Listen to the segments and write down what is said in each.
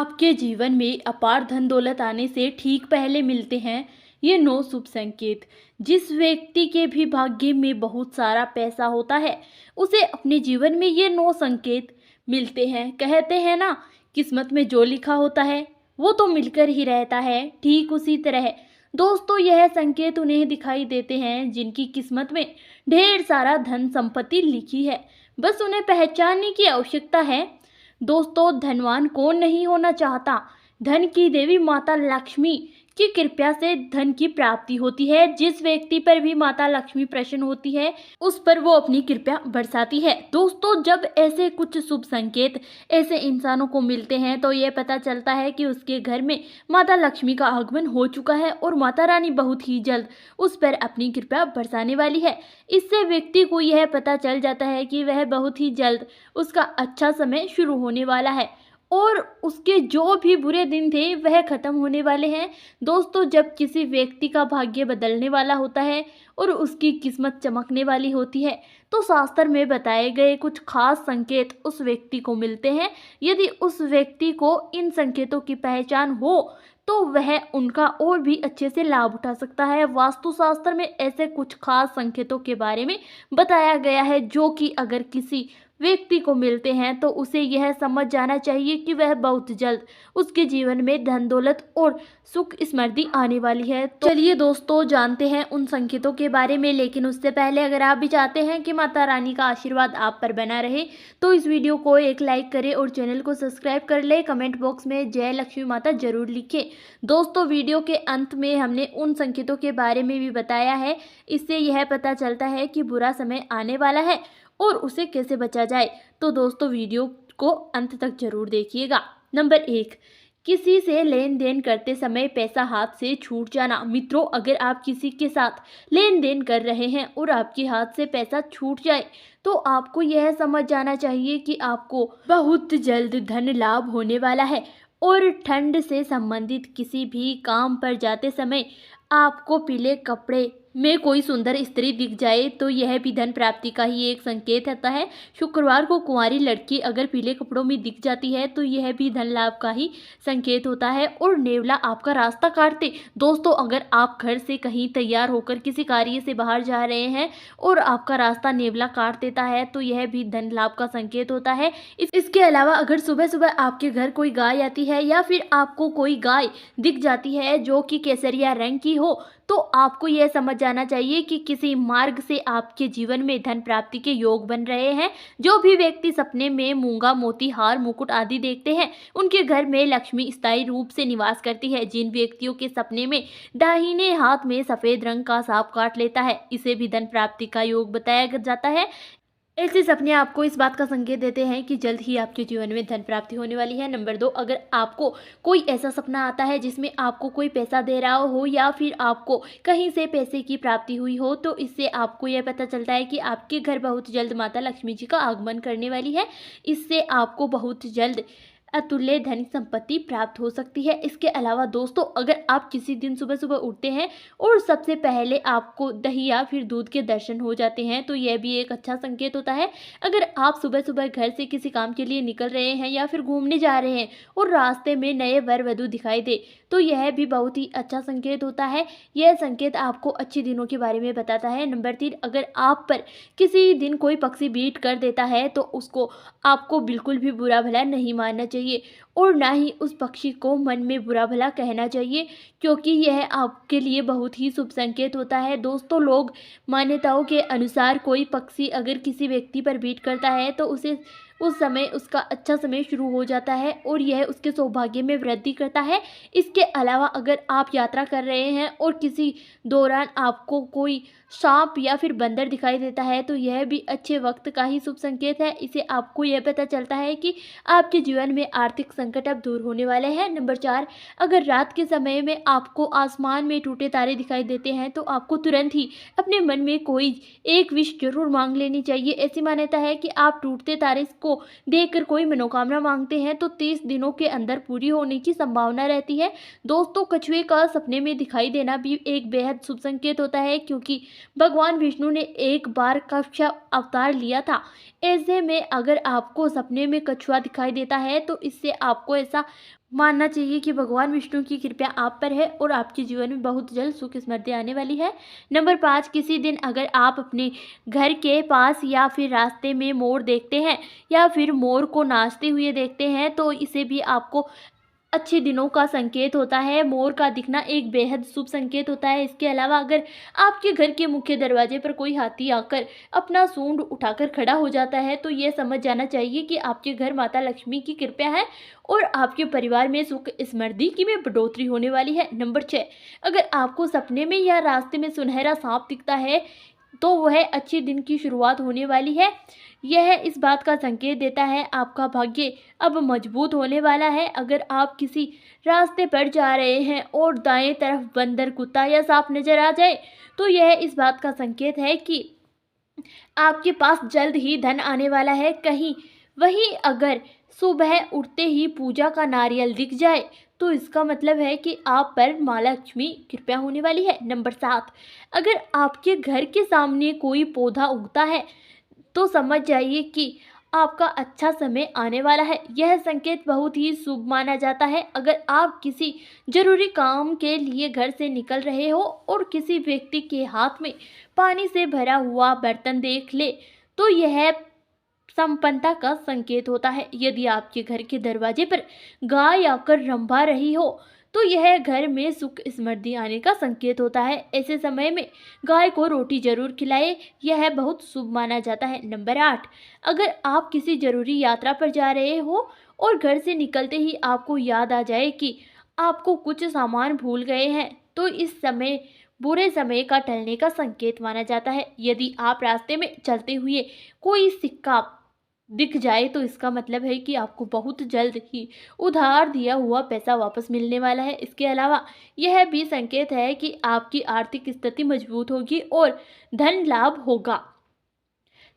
आपके जीवन में अपार धन दौलत आने से ठीक पहले मिलते हैं ये 9 शुभ संकेत। जिस व्यक्ति के भी भाग्य में बहुत सारा पैसा होता है उसे अपने जीवन में ये 9 संकेत मिलते हैं। कहते हैं ना, किस्मत में जो लिखा होता है वो तो मिलकर ही रहता है। ठीक उसी तरह दोस्तों, यह संकेत उन्हें दिखाई देते हैं जिनकी किस्मत में ढेर सारा धन संपत्ति लिखी है। बस उन्हें पहचानने की आवश्यकता है। दोस्तों, धनवान कौन नहीं होना चाहता। धन की देवी माता लक्ष्मी की कृपा से धन की प्राप्ति होती है। जिस व्यक्ति पर भी माता लक्ष्मी प्रसन्न होती है उस पर वो अपनी कृपा बरसाती है। दोस्तों, जब ऐसे कुछ शुभ संकेत ऐसे इंसानों को मिलते हैं तो ये पता चलता है कि उसके घर में माता लक्ष्मी का आगमन हो चुका है और माता रानी बहुत ही जल्द उस पर अपनी कृपा बरसाने वाली है। इससे व्यक्ति को यह पता चल जाता है कि वह बहुत ही जल्द उसका अच्छा समय शुरू होने वाला है और उसके जो भी बुरे दिन थे वह खत्म होने वाले हैं। दोस्तों, जब किसी व्यक्ति का भाग्य बदलने वाला होता है और उसकी किस्मत चमकने वाली होती है तो शास्त्र में बताए गए कुछ खास संकेत उस व्यक्ति को मिलते हैं। यदि उस व्यक्ति को इन संकेतों की पहचान हो तो वह उनका और भी अच्छे से लाभ उठा सकता है। वास्तुशास्त्र में ऐसे कुछ खास संकेतों के बारे में बताया गया है जो कि अगर किसी व्यक्ति को मिलते हैं तो उसे यह समझ जाना चाहिए कि वह बहुत जल्द उसके जीवन में धन दौलत और सुख समृद्धि आने वाली है। तो चलिए दोस्तों, जानते हैं उन संकेतों के बारे में। लेकिन उससे पहले अगर आप भी चाहते हैं कि माता रानी का आशीर्वाद आप पर बना रहे तो इस वीडियो को एक लाइक करें और चैनल को सब्सक्राइब कर ले। कमेंट बॉक्स में जय लक्ष्मी माता जरूर लिखें। दोस्तों, वीडियो के अंत में हमने उन संकेतों के बारे में भी बताया है। इससे यह पता चलता है कि बुरा समय आने वाला है और उसे कैसे बचा जाए। तो दोस्तों, वीडियो को अंत तक जरूर देखिएगा। नंबर 1, किसी से लेन देन करते समय पैसा हाथ से छूट जाना। मित्रों, अगर आप किसी के साथ लेन देन कर रहे हैं और आपके हाथ से पैसा छूट जाए तो आपको यह समझ जाना चाहिए कि आपको बहुत जल्द धन लाभ होने वाला है। और ठंड से संबंधित किसी भी काम पर जाते समय आपको पीले कपड़े में कोई सुंदर स्त्री दिख जाए तो यह भी धन प्राप्ति का ही एक संकेत होता है। शुक्रवार को कुंवारी लड़की अगर पीले कपड़ों में दिख जाती है तो यह भी धन लाभ का ही संकेत होता है। और नेवला आपका रास्ता काटते। दोस्तों, अगर आप घर से कहीं तैयार होकर किसी कार्य से बाहर जा रहे हैं और आपका रास्ता नेवला काट देता है तो यह भी धन लाभ का संकेत होता है। इसके अलावा अगर सुबह सुबह आपके घर कोई गाय आती है या फिर आपको कोई गाय दिख जाती है जो कि केसरिया रंग की हो तो आपको यह समझ जाना चाहिए कि किसी मार्ग से आपके जीवन में धन प्राप्ति के योग बन रहे हैं। जो भी व्यक्ति सपने में मूंगा, मोती, हार, मुकुट आदि देखते हैं उनके घर में लक्ष्मी स्थायी रूप से निवास करती है। जिन व्यक्तियों के सपने में दाहिने हाथ में सफेद रंग का सांप काट लेता है इसे भी धन प्राप्ति का योग बताया जाता है। ऐसे सपने आपको इस बात का संकेत देते हैं कि जल्द ही आपके जीवन में धन प्राप्ति होने वाली है। नंबर 2, अगर आपको कोई ऐसा सपना आता है जिसमें आपको कोई पैसा दे रहा हो या फिर आपको कहीं से पैसे की प्राप्ति हुई हो तो इससे आपको यह पता चलता है कि आपके घर बहुत जल्द माता लक्ष्मी जी का आगमन करने वाली है। इससे आपको बहुत जल्द अतुल्य धन संपत्ति प्राप्त हो सकती है। इसके अलावा दोस्तों, अगर आप किसी दिन सुबह सुबह उठते हैं और सबसे पहले आपको दही या फिर दूध के दर्शन हो जाते हैं तो यह भी एक अच्छा संकेत होता है। अगर आप सुबह सुबह घर से किसी काम के लिए निकल रहे हैं या फिर घूमने जा रहे हैं और रास्ते में नए वर वधू दिखाई दे तो यह भी बहुत ही अच्छा संकेत होता है। यह संकेत आपको अच्छे दिनों के बारे में बताता है। नंबर 3, अगर आप पर किसी दिन कोई पक्षी बीट कर देता है तो उसको आपको बिल्कुल भी बुरा भला नहीं मानना चाहिए और ना ही उस पक्षी को मन में बुरा भला कहना चाहिए क्योंकि यह आपके लिए बहुत ही शुभ संकेत होता है। दोस्तों, लोग मान्यताओं के अनुसार कोई पक्षी अगर किसी व्यक्ति पर बीट करता है तो उसे उस समय उसका अच्छा समय शुरू हो जाता है और यह उसके सौभाग्य में वृद्धि करता है। इसके अलावा अगर आप यात्रा कर रहे हैं और किसी दौरान आपको कोई सांप या फिर बंदर दिखाई देता है तो यह भी अच्छे वक्त का ही शुभ संकेत है। इसे आपको यह पता चलता है कि आपके जीवन में आर्थिक संकट अब दूर होने वाले हैं। नंबर 4, अगर रात के समय में आपको आसमान में टूटे तारे दिखाई देते हैं तो आपको तुरंत ही अपने मन में कोई एक विश जरूर मांग लेनी चाहिए। ऐसी मान्यता है कि आप टूटते तारे को देखकर कोई मनोकामना मांगते हैं तो 30 दिनों के अंदर पूरी होने की संभावना रहती है। दोस्तों, कछुए का सपने में दिखाई देना भी एक बेहद शुभ संकेत होता है क्योंकि भगवान विष्णु ने एक बार कच्छ अवतार लिया था। ऐसे में अगर आपको सपने में कछुआ दिखाई देता है तो इससे आपको ऐसा मानना चाहिए कि भगवान विष्णु की कृपा आप पर है और आपके जीवन में बहुत जल्द सुख समृद्धि आने वाली है। नंबर 5, किसी दिन अगर आप अपने घर के पास या फिर रास्ते में मोर देखते हैं या फिर मोर को नाचते हुए देखते हैं तो इसे भी आपको अच्छे दिनों का संकेत होता है। मोर का दिखना एक बेहद शुभ संकेत होता है। इसके अलावा अगर आपके घर के मुख्य दरवाजे पर कोई हाथी आकर अपना सूंड उठाकर खड़ा हो जाता है तो ये समझ जाना चाहिए कि आपके घर माता लक्ष्मी की कृपा है और आपके परिवार में सुख समृद्धि की में बढ़ोतरी होने वाली है। नंबर 6, अगर आपको सपने में या रास्ते में सुनहरा सांप दिखता है तो वह अच्छे दिन की शुरुआत होने वाली है। यह इस बात का संकेत देता है आपका भाग्य अब मजबूत होने वाला है। अगर आप किसी रास्ते पर जा रहे हैं और दाएं तरफ बंदर, कुत्ता या सांप नजर आ जाए तो यह इस बात का संकेत है कि आपके पास जल्द ही धन आने वाला है। कहीं वहीं अगर सुबह उठते ही पूजा का नारियल दिख जाए तो इसका मतलब है कि आप पर माँ लक्ष्मी कृपा होने वाली है। नंबर 7, अगर आपके घर के सामने कोई पौधा उगता है तो समझ जाइए कि आपका अच्छा समय आने वाला है। यह संकेत बहुत ही शुभ माना जाता है। अगर आप किसी जरूरी काम के लिए घर से निकल रहे हो और किसी व्यक्ति के हाथ में पानी से भरा हुआ बर्तन देख ले तो यह संपन्नता का संकेत होता है। यदि आपके घर के दरवाजे पर गाय आकर रंभा रही हो तो यह घर में सुख समृद्धि आने का संकेत होता है। ऐसे समय में गाय को रोटी जरूर खिलाए, यह बहुत शुभ माना जाता है। नंबर 8, अगर आप किसी जरूरी यात्रा पर जा रहे हो और घर से निकलते ही आपको याद आ जाए कि आपको कुछ सामान भूल गए हैं तो इस समय बुरे समय का टलने का संकेत माना जाता है। यदि आप रास्ते में चलते हुए कोई सिक्का दिख जाए तो इसका मतलब है कि आपको बहुत जल्द ही उधार दिया हुआ पैसा वापस मिलने वाला है। इसके अलावा यह भी संकेत है कि आपकी आर्थिक स्थिति मजबूत होगी और धन लाभ होगा।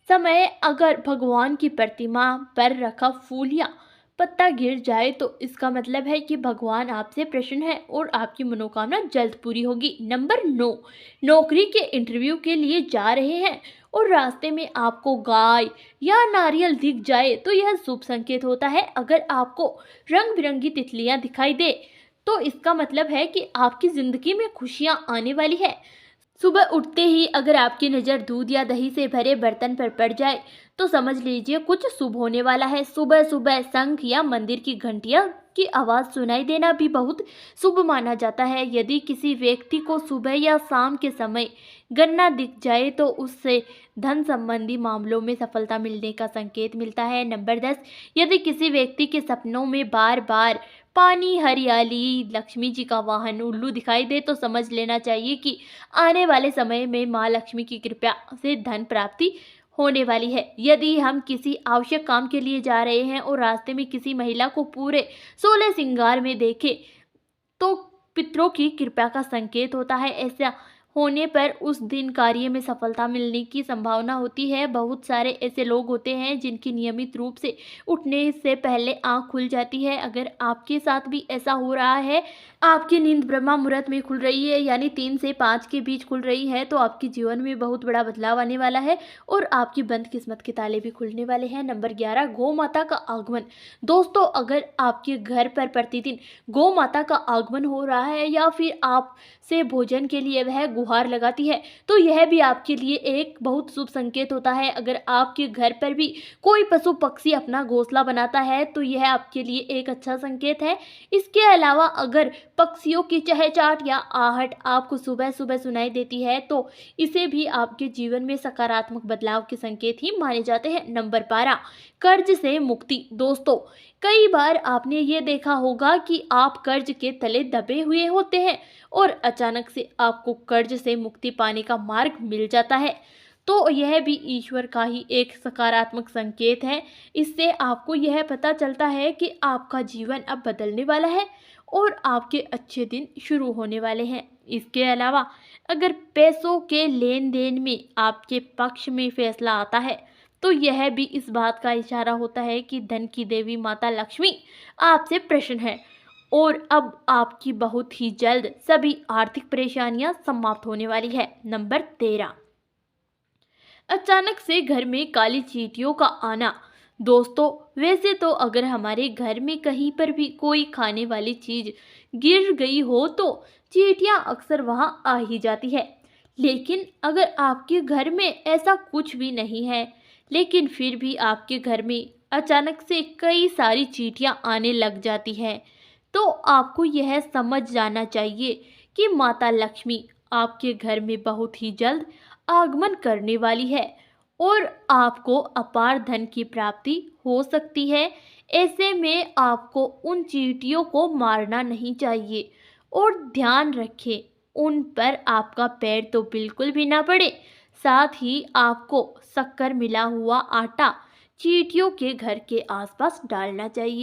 समय, अगर भगवान की प्रतिमा पर रखा फूल या पत्ता गिर जाए तो इसका मतलब है कि भगवान आपसे प्रसन्न है और आपकी मनोकामना जल्द पूरी होगी। नंबर 9, नौकरी के इंटरव्यू के लिए जा रहे हैं और रास्ते में आपको गाय या नारियल दिख जाए तो यह शुभ संकेत होता है। अगर आपको रंग बिरंगी तितलियां दिखाई दे तो इसका मतलब है कि आपकी जिंदगी में खुशियां आने वाली है। सुबह उठते ही अगर आपकी नज़र दूध या दही से भरे बर्तन पर पड़ जाए तो समझ लीजिए कुछ शुभ होने वाला है। सुबह सुबह शंख या मंदिर की घंटियां की आवाज़ सुनाई देना भी बहुत शुभ माना जाता है। यदि किसी व्यक्ति को सुबह या शाम के समय गन्ना दिख जाए तो उससे धन संबंधी मामलों में सफलता मिलने का संकेत मिलता है। नंबर 10, यदि किसी व्यक्ति के सपनों में बार बार पानी, हरियाली, लक्ष्मी जी का वाहन उल्लू दिखाई दे तो समझ लेना चाहिए कि आने वाले समय में माँ लक्ष्मी की कृपा से धन प्राप्ति होने वाली है। यदि हम किसी आवश्यक काम के लिए जा रहे हैं और रास्ते में किसी महिला को पूरे 16 श्रृंगार में देखें तो पितरों की कृपा का संकेत होता है। ऐसा होने पर उस दिन कार्य में सफलता मिलने की संभावना होती है। बहुत सारे ऐसे लोग होते हैं जिनकी नियमित रूप से उठने से पहले आंख खुल जाती है। अगर आपके साथ भी ऐसा हो रहा है, आपकी नींद ब्रह्मा मुहूर्त में खुल रही है यानी 3 से 5 के बीच खुल रही है तो आपके जीवन में बहुत बड़ा बदलाव आने वाला है और आपकी बंद किस्मत के ताले भी खुलने वाले हैं। नंबर 11, गौ माता का आगमन। दोस्तों, अगर आपके घर पर प्रतिदिन गौ माता का आगमन हो रहा है या फिर आप से भोजन के लिए वह गुहार लगाती है तो यह भी आपके लिए एक बहुत शुभ संकेत होता है। अगर आपके घर पर भी कोई पशु पक्षी अपना घोंसला बनाता है तो यह आपके लिए एक अच्छा संकेत है। इसके अलावा अगर पक्षियों की चहचहाट या आहट आपको सुबह सुबह सुनाई देती है तो इसे भी आपके जीवन में सकारात्मक बदलाव के संकेत ही माने जाते हैं। नंबर 12, कर्ज से मुक्ति। दोस्तों, कई बार आपने ये देखा होगा कि आप कर्ज के तले दबे हुए होते हैं और अचानक से आपको कर्ज से मुक्ति पाने का मार्ग मिल जाता है तो यह भी ईश्वर का ही एक सकारात्मक संकेत है। इससे आपको यह पता चलता है कि आपका जीवन अब बदलने वाला है और आपके अच्छे दिन शुरू होने वाले हैं। इसके अलावा अगर पैसों के लेन देन में आपके पक्ष में फैसला आता है तो यह भी इस बात का इशारा होता है कि धन की देवी माता लक्ष्मी आपसे प्रसन्न है और अब आपकी बहुत ही जल्द सभी आर्थिक परेशानियां समाप्त होने वाली है। नंबर 13, अचानक से घर में काली चींटियों का आना। दोस्तों, वैसे तो अगर हमारे घर में कहीं पर भी कोई खाने वाली चीज गिर गई हो तो चींटियां अक्सर वहां आ ही जाती है। लेकिन अगर आपके घर में ऐसा कुछ भी नहीं है, लेकिन फिर भी आपके घर में अचानक से कई सारी चींटियां आने लग जाती हैं, तो आपको यह समझ जाना चाहिए कि माता लक्ष्मी आपके घर में बहुत ही जल्द आगमन करने वाली है और आपको अपार धन की प्राप्ति हो सकती है। ऐसे में आपको उन चींटियों को मारना नहीं चाहिए और ध्यान रखें उन पर आपका पैर तो बिल्कुल भी ना पड़े। साथ ही आपको शक्कर मिला हुआ आटा चींटियों के घर के आसपास डालना चाहिए।